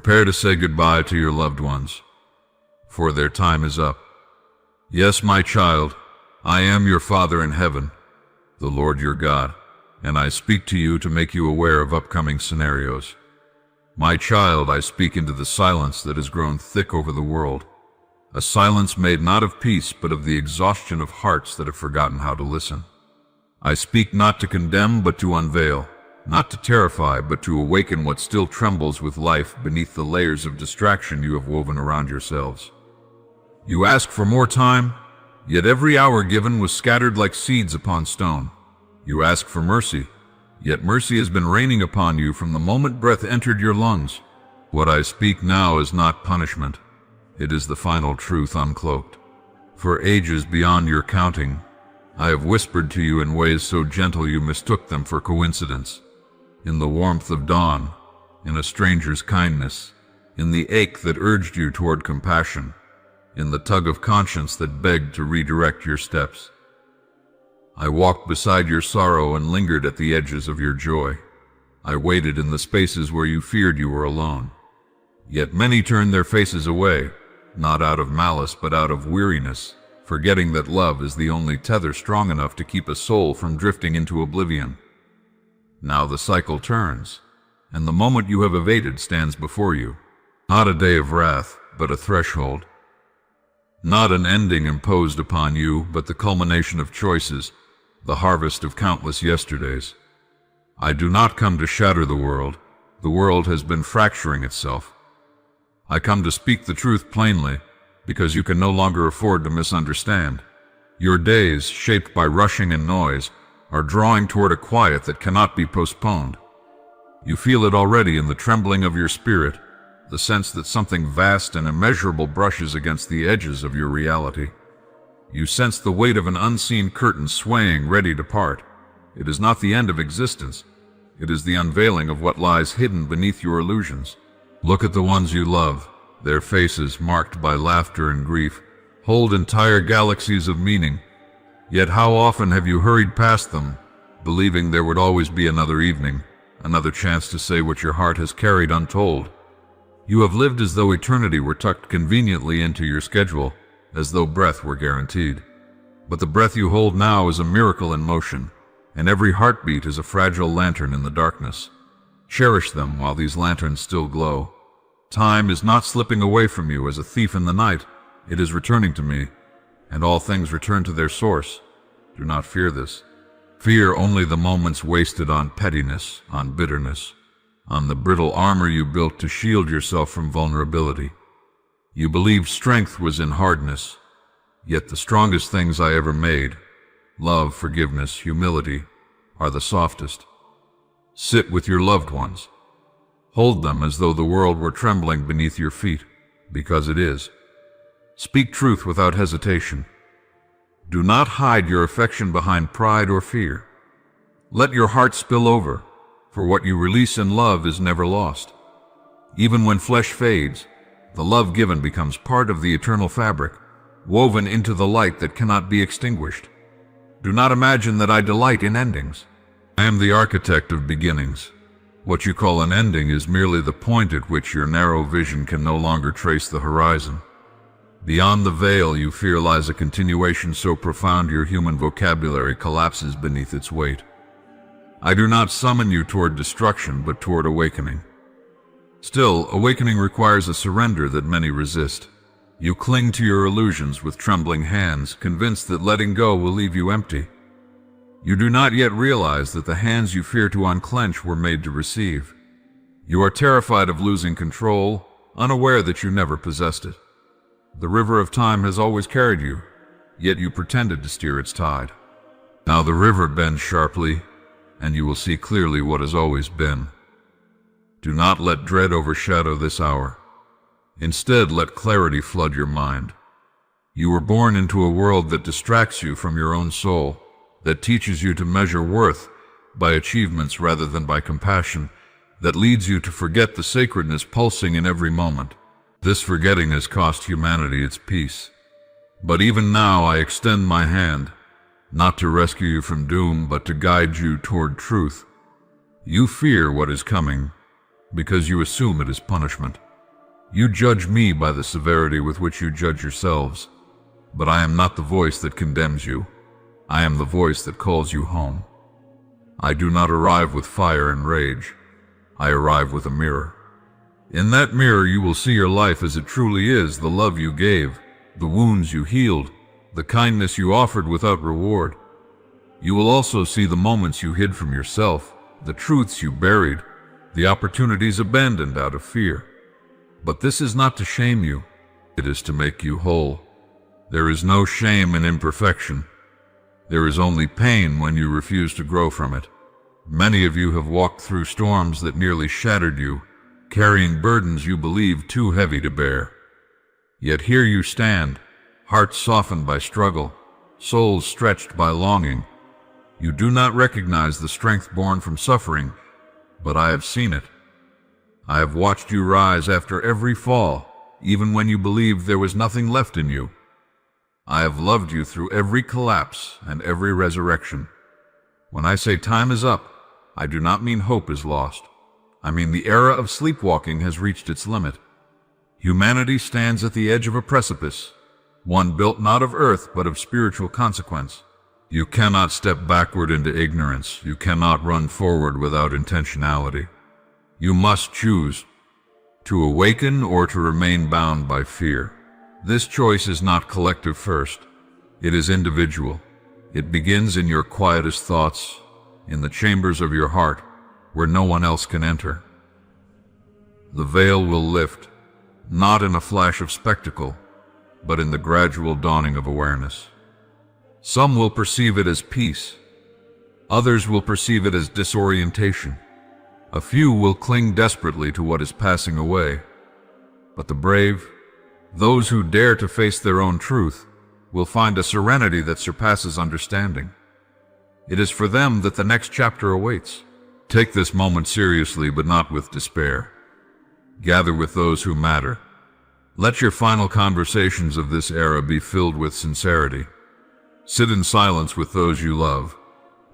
Prepare to say goodbye to your loved ones, for their time is up. Yes, my child, I am your Father in heaven, the Lord your God, and I speak to you to make you aware of upcoming scenarios. My child, I speak into the silence that has grown thick over the world, a silence made not of peace but of the exhaustion of hearts that have forgotten how to listen. I speak not to condemn but to unveil, not to terrify but to awaken what still trembles with life beneath the layers of distraction you have woven around yourselves. You ask for more time, yet every hour given was scattered like seeds upon stone. You ask for mercy, yet mercy has been raining upon you from the moment breath entered your lungs. What I speak now is not punishment. It is the final truth uncloaked. For ages beyond your counting, I have whispered to you in ways so gentle you mistook them for coincidence. In the warmth of dawn, in a stranger's kindness, in the ache that urged you toward compassion, in the tug of conscience that begged to redirect your steps. I walked beside your sorrow and lingered at the edges of your joy. I waited in the spaces where you feared you were alone. Yet many turned their faces away, not out of malice but out of weariness, forgetting that love is the only tether strong enough to keep a soul from drifting into oblivion. Now the cycle turns, and the moment you have evaded stands before you, not a day of wrath, but a threshold. Not an ending imposed upon you, but the culmination of choices, the harvest of countless yesterdays. I do not come to shatter the world. The world has been fracturing itself. I come to speak the truth plainly, because you can no longer afford to misunderstand. Your days, shaped by rushing and noise, are drawing toward a quiet that cannot be postponed. You feel it already in the trembling of your spirit, the sense that something vast and immeasurable brushes against the edges of your reality. You sense the weight of an unseen curtain swaying, ready to part. It is not the end of existence. It is the unveiling of what lies hidden beneath your illusions. Look at the ones you love. Their faces, marked by laughter and grief, hold entire galaxies of meaning. Yet how often have you hurried past them, believing there would always be another evening, another chance to say what your heart has carried untold? You have lived as though eternity were tucked conveniently into your schedule, as though breath were guaranteed. But the breath you hold now is a miracle in motion, and every heartbeat is a fragile lantern in the darkness. Cherish them while these lanterns still glow. Time is not slipping away from you as a thief in the night. It is returning to me, and all things return to their source. Do not fear this. Fear only the moments wasted on pettiness, on bitterness, on the brittle armor you built to shield yourself from vulnerability. You believed strength was in hardness, yet the strongest things I ever made, love, forgiveness, humility, are the softest. Sit with your loved ones. Hold them as though the world were trembling beneath your feet, because it is. Speak truth without hesitation. Do not hide your affection behind pride or fear. Let your heart spill over, for what you release in love is never lost. Even when flesh fades, the love given becomes part of the eternal fabric, woven into the light that cannot be extinguished. Do not imagine that I delight in endings. I am the architect of beginnings. What you call an ending is merely the point at which your narrow vision can no longer trace the horizon. Beyond the veil you fear lies a continuation so profound your human vocabulary collapses beneath its weight. I do not summon you toward destruction, but toward awakening. Still, awakening requires a surrender that many resist. You cling to your illusions with trembling hands, convinced that letting go will leave you empty. You do not yet realize that the hands you fear to unclench were made to receive. You are terrified of losing control, unaware that you never possessed it. The river of time has always carried you, yet you pretended to steer its tide. Now the river bends sharply, and you will see clearly what has always been. Do not let dread overshadow this hour. Instead, let clarity flood your mind. You were born into a world that distracts you from your own soul, that teaches you to measure worth by achievements rather than by compassion, that leads you to forget the sacredness pulsing in every moment. This forgetting has cost humanity its peace. But even now I extend my hand, not to rescue you from doom, but to guide you toward truth. You fear what is coming, because you assume it is punishment. You judge me by the severity with which you judge yourselves, but I am not the voice that condemns you. I am the voice that calls you home. I do not arrive with fire and rage. I arrive with a mirror. In that mirror you will see your life as it truly is, the love you gave, the wounds you healed, the kindness you offered without reward. You will also see the moments you hid from yourself, the truths you buried, the opportunities abandoned out of fear. But this is not to shame you, it is to make you whole. There is no shame in imperfection. There is only pain when you refuse to grow from it. Many of you have walked through storms that nearly shattered you, carrying burdens you believed too heavy to bear. Yet here you stand, hearts softened by struggle, souls stretched by longing. You do not recognize the strength born from suffering, but I have seen it. I have watched you rise after every fall, even when you believed there was nothing left in you. I have loved you through every collapse and every resurrection. When I say time is up, I do not mean hope is lost. I mean the era of sleepwalking has reached its limit. Humanity stands at the edge of a precipice, one built not of earth but of spiritual consequence. You cannot step backward into ignorance. You cannot run forward without intentionality. You must choose to awaken or to remain bound by fear. This choice is not collective first. It is individual. It begins in your quietest thoughts, in the chambers of your heart, where no one else can enter. The veil will lift, not in a flash of spectacle, but in the gradual dawning of awareness. Some will perceive it as peace. Others will perceive it as disorientation. A few will cling desperately to what is passing away. But the brave, those who dare to face their own truth, will find a serenity that surpasses understanding. It is for them that the next chapter awaits. Take this moment seriously, but not with despair. Gather with those who matter. Let your final conversations of this era be filled with sincerity. Sit in silence with those you love.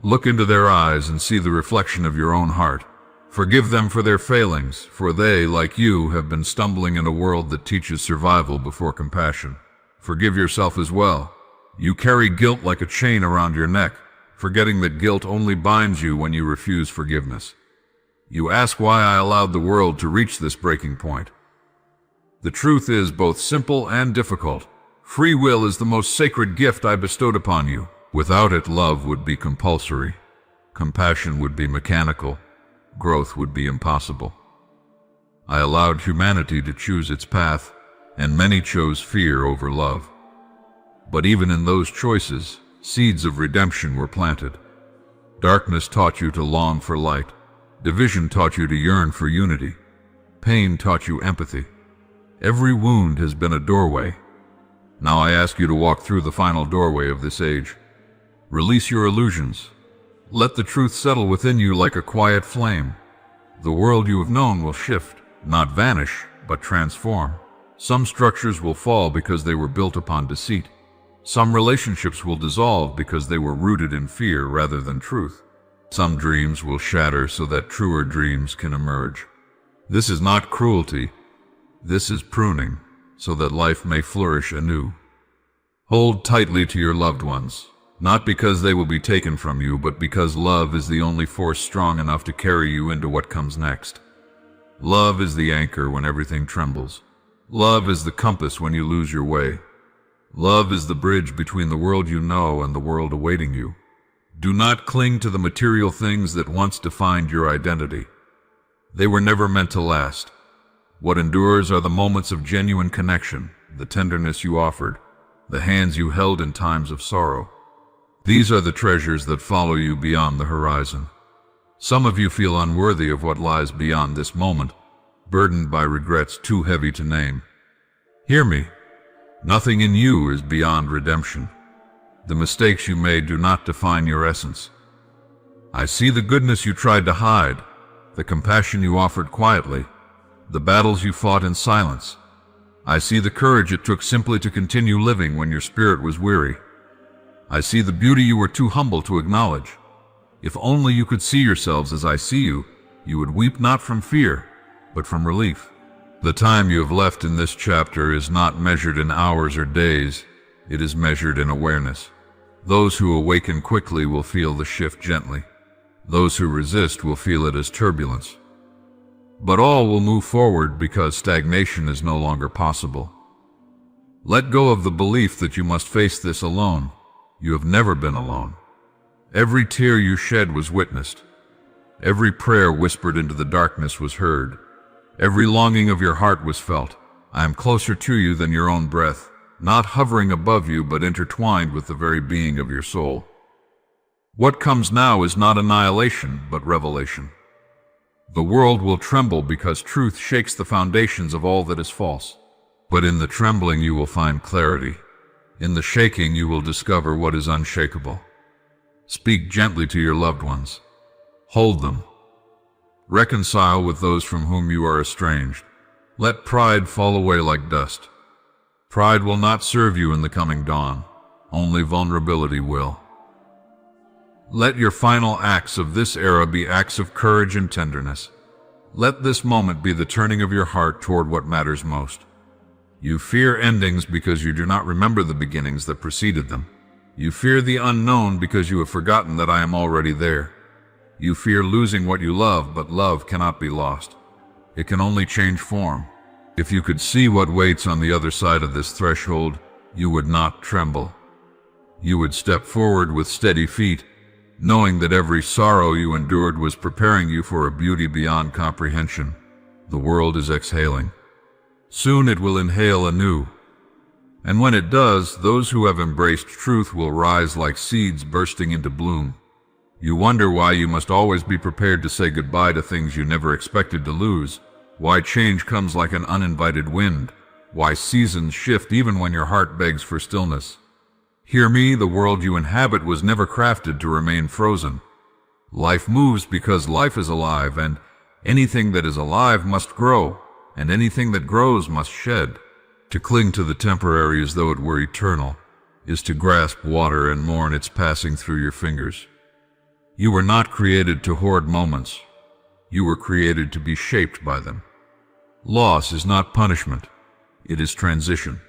Look into their eyes and see the reflection of your own heart. Forgive them for their failings, for they, like you, have been stumbling in a world that teaches survival before compassion. Forgive yourself as well. You carry guilt like a chain around your neck, forgetting that guilt only binds you when you refuse forgiveness. You ask why I allowed the world to reach this breaking point. The truth is both simple and difficult. Free will is the most sacred gift I bestowed upon you. Without it, love would be compulsory. Compassion would be mechanical. Growth would be impossible. I allowed humanity to choose its path, and many chose fear over love. But even in those choices, seeds of redemption were planted. Darkness taught you to long for light. Division taught you to yearn for unity. Pain taught you empathy. Every wound has been a doorway. Now I ask you to walk through the final doorway of this age. Release your illusions. Let the truth settle within you like a quiet flame. The world you have known will shift, not vanish, but transform. Some structures will fall because they were built upon deceit. Some relationships will dissolve because they were rooted in fear rather than truth. Some dreams will shatter so that truer dreams can emerge. This is not cruelty. This is pruning, so that life may flourish anew. Hold tightly to your loved ones. Not because they will be taken from you, but because love is the only force strong enough to carry you into what comes next. Love is the anchor when everything trembles. Love is the compass when you lose your way. Love is the bridge between the world you know and the world awaiting you. Do not cling to the material things that once defined your identity. They were never meant to last. What endures are the moments of genuine connection, the tenderness you offered, the hands you held in times of sorrow. These are the treasures that follow you beyond the horizon. Some of you feel unworthy of what lies beyond this moment, burdened by regrets too heavy to name. Hear me. Nothing in you is beyond redemption. The mistakes you made do not define your essence. I see the goodness you tried to hide, the compassion you offered quietly, the battles you fought in silence. I see the courage it took simply to continue living when your spirit was weary. I see the beauty you were too humble to acknowledge. If only you could see yourselves as I see you, you would weep not from fear, but from relief. The time you have left in this chapter is not measured in hours or days, it is measured in awareness. Those who awaken quickly will feel the shift gently. Those who resist will feel it as turbulence. But all will move forward because stagnation is no longer possible. Let go of the belief that you must face this alone. You have never been alone. Every tear you shed was witnessed. Every prayer whispered into the darkness was heard. Every longing of your heart was felt. I am closer to you than your own breath, not hovering above you but intertwined with the very being of your soul. What comes now is not annihilation, but revelation. The world will tremble because truth shakes the foundations of all that is false. But in the trembling you will find clarity. In the shaking you will discover what is unshakable. Speak gently to your loved ones. Hold them. Reconcile with those from whom you are estranged. Let pride fall away like dust. Pride will not serve you in the coming dawn. Only vulnerability will. Let your final acts of this era be acts of courage and tenderness. Let this moment be the turning of your heart toward what matters most. You fear endings because you do not remember the beginnings that preceded them. You fear the unknown because you have forgotten that I am already there. You fear losing what you love, but love cannot be lost. It can only change form. If you could see what waits on the other side of this threshold, you would not tremble. You would step forward with steady feet, knowing that every sorrow you endured was preparing you for a beauty beyond comprehension. The world is exhaling. Soon it will inhale anew. And when it does, those who have embraced truth will rise like seeds bursting into bloom. You wonder why you must always be prepared to say goodbye to things you never expected to lose, why change comes like an uninvited wind, why seasons shift even when your heart begs for stillness. Hear me, the world you inhabit was never crafted to remain frozen. Life moves because life is alive, and anything that is alive must grow, and anything that grows must shed. To cling to the temporary as though it were eternal is to grasp water and mourn its passing through your fingers. You were not created to hoard moments. You were created to be shaped by them. Loss is not punishment. It is transition.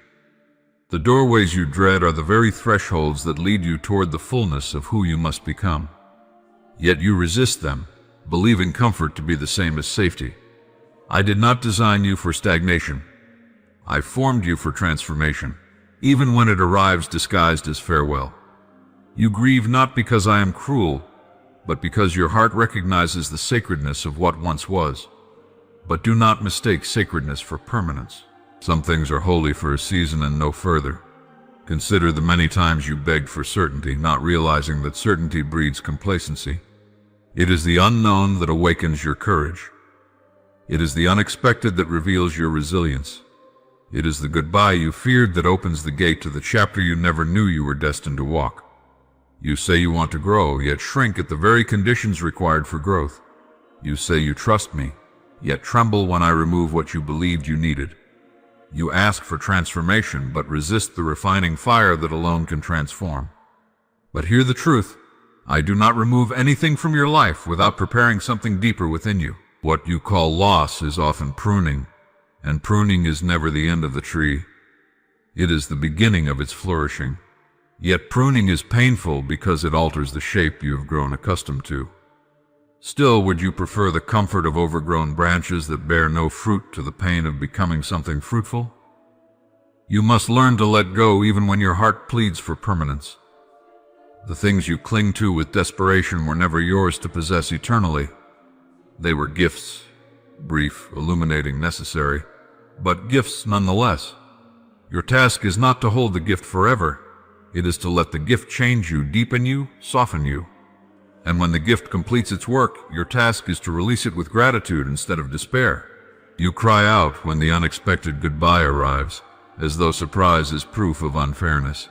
The doorways you dread are the very thresholds that lead you toward the fullness of who you must become. Yet you resist them, believing comfort to be the same as safety. I did not design you for stagnation. I formed you for transformation, even when it arrives disguised as farewell. You grieve not because I am cruel, but because your heart recognizes the sacredness of what once was. But do not mistake sacredness for permanence. Some things are holy for a season and no further. Consider the many times you begged for certainty, not realizing that certainty breeds complacency. It is the unknown that awakens your courage. It is the unexpected that reveals your resilience. It is the goodbye you feared that opens the gate to the chapter you never knew you were destined to walk. You say you want to grow, yet shrink at the very conditions required for growth. You say you trust me, yet tremble when I remove what you believed you needed. You ask for transformation, but resist the refining fire that alone can transform. But hear the truth. I do not remove anything from your life without preparing something deeper within you. What you call loss is often pruning, and pruning is never the end of the tree. It is the beginning of its flourishing. Yet pruning is painful because it alters the shape you have grown accustomed to. Still, would you prefer the comfort of overgrown branches that bear no fruit to the pain of becoming something fruitful? You must learn to let go even when your heart pleads for permanence. The things you cling to with desperation were never yours to possess eternally. They were gifts, brief, illuminating, necessary, but gifts nonetheless. Your task is not to hold the gift forever. It is to let the gift change you, deepen you, soften you. And when the gift completes its work, your task is to release it with gratitude instead of despair. You cry out when the unexpected goodbye arrives, as though surprise is proof of unfairness.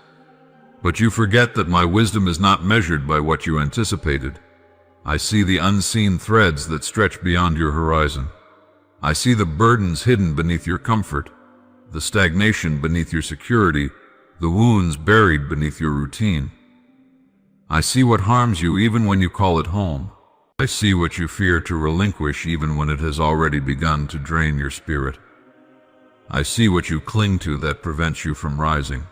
But you forget that my wisdom is not measured by what you anticipated. I see the unseen threads that stretch beyond your horizon. I see the burdens hidden beneath your comfort, the stagnation beneath your security, the wounds buried beneath your routine. I see what harms you even when you call it home. I see what you fear to relinquish even when it has already begun to drain your spirit. I see what you cling to that prevents you from rising.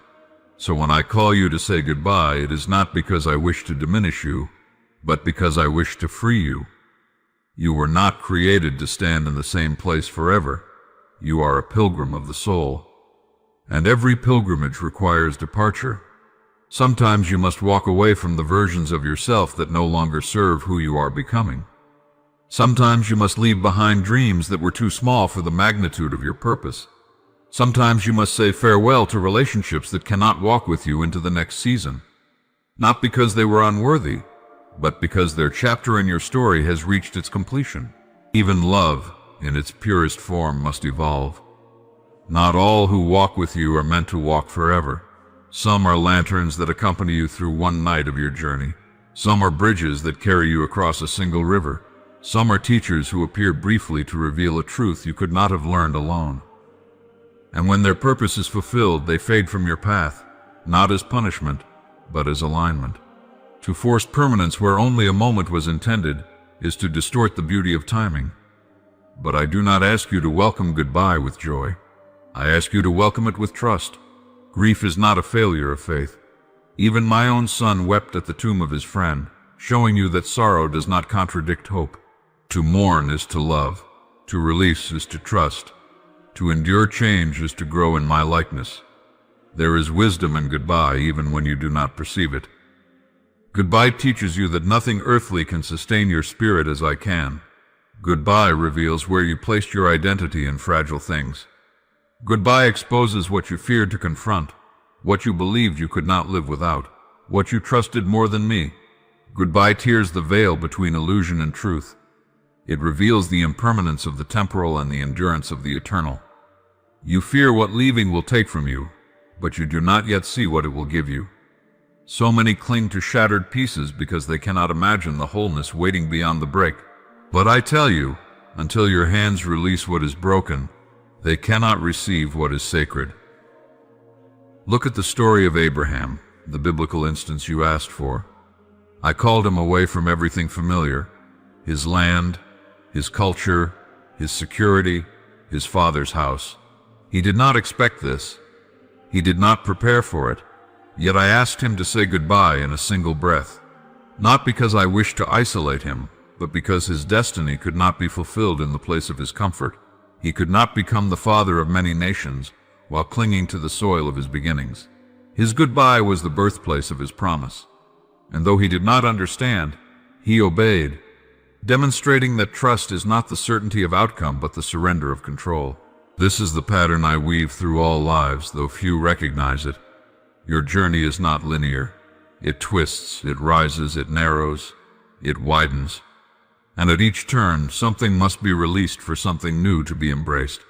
So when I call you to say goodbye, it is not because I wish to diminish you, but because I wish to free you. You were not created to stand in the same place forever. You are a pilgrim of the soul. And every pilgrimage requires departure. Sometimes you must walk away from the versions of yourself that no longer serve who you are becoming. Sometimes you must leave behind dreams that were too small for the magnitude of your purpose. Sometimes you must say farewell to relationships that cannot walk with you into the next season. Not because they were unworthy, but because their chapter in your story has reached its completion. Even love, in its purest form, must evolve. Not all who walk with you are meant to walk forever. Some are lanterns that accompany you through one night of your journey. Some are bridges that carry you across a single river. Some are teachers who appear briefly to reveal a truth you could not have learned alone. And when their purpose is fulfilled, they fade from your path, not as punishment, but as alignment. To force permanence where only a moment was intended is to distort the beauty of timing. But I do not ask you to welcome goodbye with joy. I ask you to welcome it with trust. Grief is not a failure of faith. Even my own son wept at the tomb of his friend, showing you that sorrow does not contradict hope. To mourn is to love. To release is to trust. To endure change is to grow in my likeness. There is wisdom in goodbye even when you do not perceive it. Goodbye teaches you that nothing earthly can sustain your spirit as I can. Goodbye reveals where you placed your identity in fragile things. Goodbye exposes what you feared to confront, what you believed you could not live without, what you trusted more than me. Goodbye tears the veil between illusion and truth. It reveals the impermanence of the temporal and the endurance of the eternal. You fear what leaving will take from you, but you do not yet see what it will give you. So many cling to shattered pieces because they cannot imagine the wholeness waiting beyond the break. But I tell you, until your hands release what is broken, they cannot receive what is sacred. Look at the story of Abraham, the biblical instance you asked for. I called him away from everything familiar, his land, his culture, his security, his father's house. He did not expect this. He did not prepare for it. Yet I asked him to say goodbye in a single breath. Not because I wished to isolate him, but because his destiny could not be fulfilled in the place of his comfort. He could not become the father of many nations while clinging to the soil of his beginnings. His goodbye was the birthplace of his promise. And though he did not understand, he obeyed, demonstrating that trust is not the certainty of outcome but the surrender of control. This is the pattern I weave through all lives, though few recognize it. Your journey is not linear. It twists, it rises, it narrows, it widens. And at each turn, something must be released for something new to be embraced.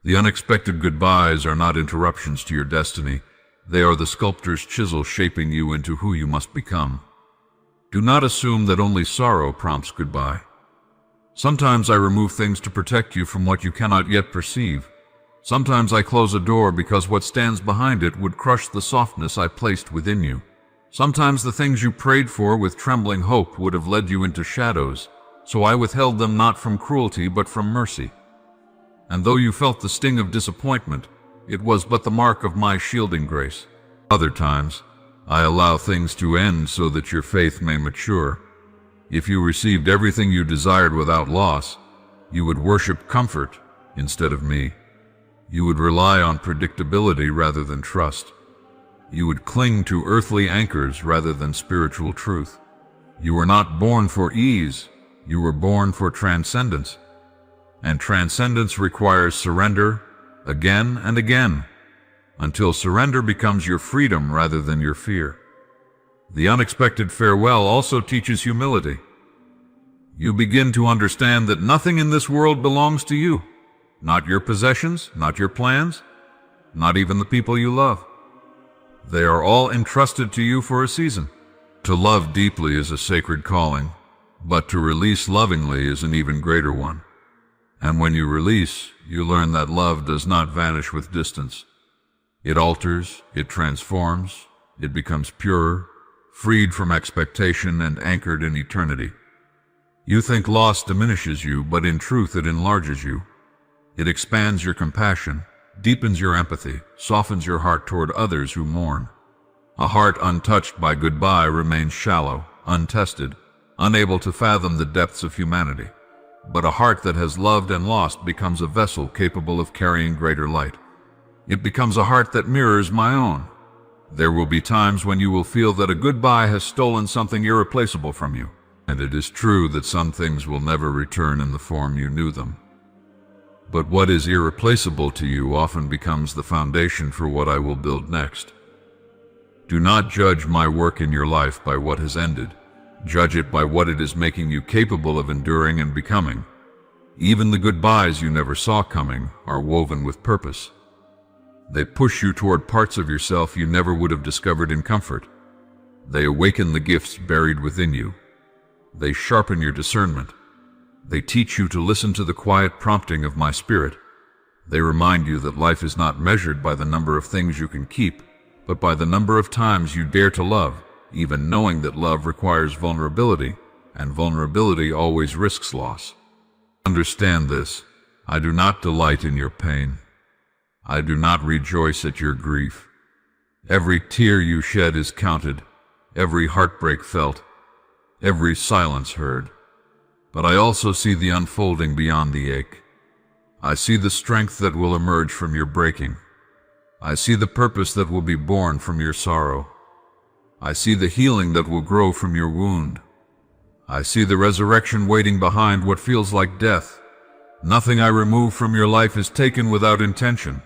The unexpected goodbyes are not interruptions to your destiny. They are the sculptor's chisel shaping you into who you must become. Do not assume that only sorrow prompts goodbye. Sometimes I remove things to protect you from what you cannot yet perceive. Sometimes I close a door because what stands behind it would crush the softness I placed within you. Sometimes the things you prayed for with trembling hope would have led you into shadows, so I withheld them not from cruelty but from mercy. And though you felt the sting of disappointment, it was but the mark of my shielding grace. Other times, I allow things to end so that your faith may mature. If you received everything you desired without loss, you would worship comfort instead of me. You would rely on predictability rather than trust. You would cling to earthly anchors rather than spiritual truth. You were not born for ease, you were born for transcendence. And transcendence requires surrender again and again, until surrender becomes your freedom rather than your fear. The unexpected farewell also teaches humility. You begin to understand that nothing in this world belongs to you. Not your possessions, not your plans, not even the people you love. They are all entrusted to you for a season. To love deeply is a sacred calling, but to release lovingly is an even greater one. And when you release, you learn that love does not vanish with distance. It alters, it transforms, it becomes purer, freed from expectation and anchored in eternity. You think loss diminishes you, but in truth it enlarges you. It expands your compassion, deepens your empathy, softens your heart toward others who mourn. A heart untouched by goodbye remains shallow, untested, unable to fathom the depths of humanity. But a heart that has loved and lost becomes a vessel capable of carrying greater light. It becomes a heart that mirrors my own. There will be times when you will feel that a goodbye has stolen something irreplaceable from you, and it is true that some things will never return in the form you knew them. But what is irreplaceable to you often becomes the foundation for what I will build next. Do not judge my work in your life by what has ended. Judge it by what it is making you capable of enduring and becoming. Even the goodbyes you never saw coming are woven with purpose. They push you toward parts of yourself you never would have discovered in comfort. They awaken the gifts buried within you. They sharpen your discernment. They teach you to listen to the quiet prompting of my spirit. They remind you that life is not measured by the number of things you can keep, but by the number of times you dare to love, even knowing that love requires vulnerability, and vulnerability always risks loss. Understand this. I do not delight in your pain. I do not rejoice at your grief. Every tear you shed is counted, every heartbreak felt, every silence heard. But I also see the unfolding beyond the ache. I see the strength that will emerge from your breaking. I see the purpose that will be born from your sorrow. I see the healing that will grow from your wound. I see the resurrection waiting behind what feels like death. Nothing I remove from your life is taken without intention.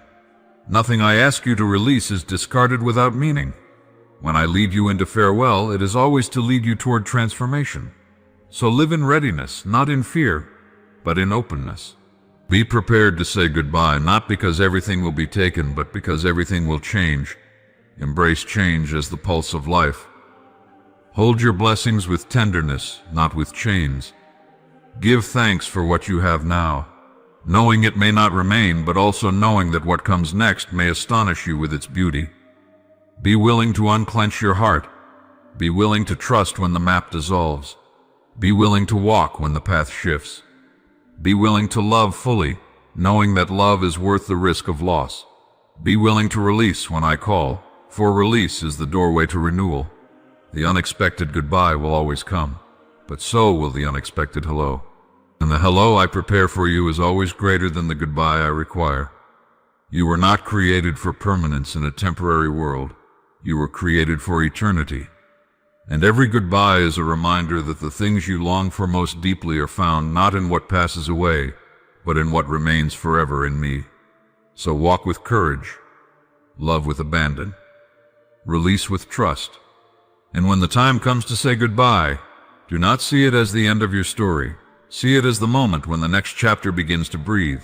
Nothing I ask you to release is discarded without meaning. When I lead you into farewell, it is always to lead you toward transformation. So live in readiness, not in fear, but in openness. Be prepared to say goodbye, not because everything will be taken, but because everything will change. Embrace change as the pulse of life. Hold your blessings with tenderness, not with chains. Give thanks for what you have now, knowing it may not remain, but also knowing that what comes next may astonish you with its beauty. Be willing to unclench your heart. Be willing to trust when the map dissolves. Be willing to walk when the path shifts. Be willing to love fully, knowing that love is worth the risk of loss. Be willing to release when I call, for release is the doorway to renewal. The unexpected goodbye will always come, but so will the unexpected hello. And the hello I prepare for you is always greater than the goodbye I require. You were not created for permanence in a temporary world. You were created for eternity. And every goodbye is a reminder that the things you long for most deeply are found not in what passes away, but in what remains forever in me. So walk with courage, love with abandon, release with trust. And when the time comes to say goodbye, do not see it as the end of your story. See it as the moment when the next chapter begins to breathe.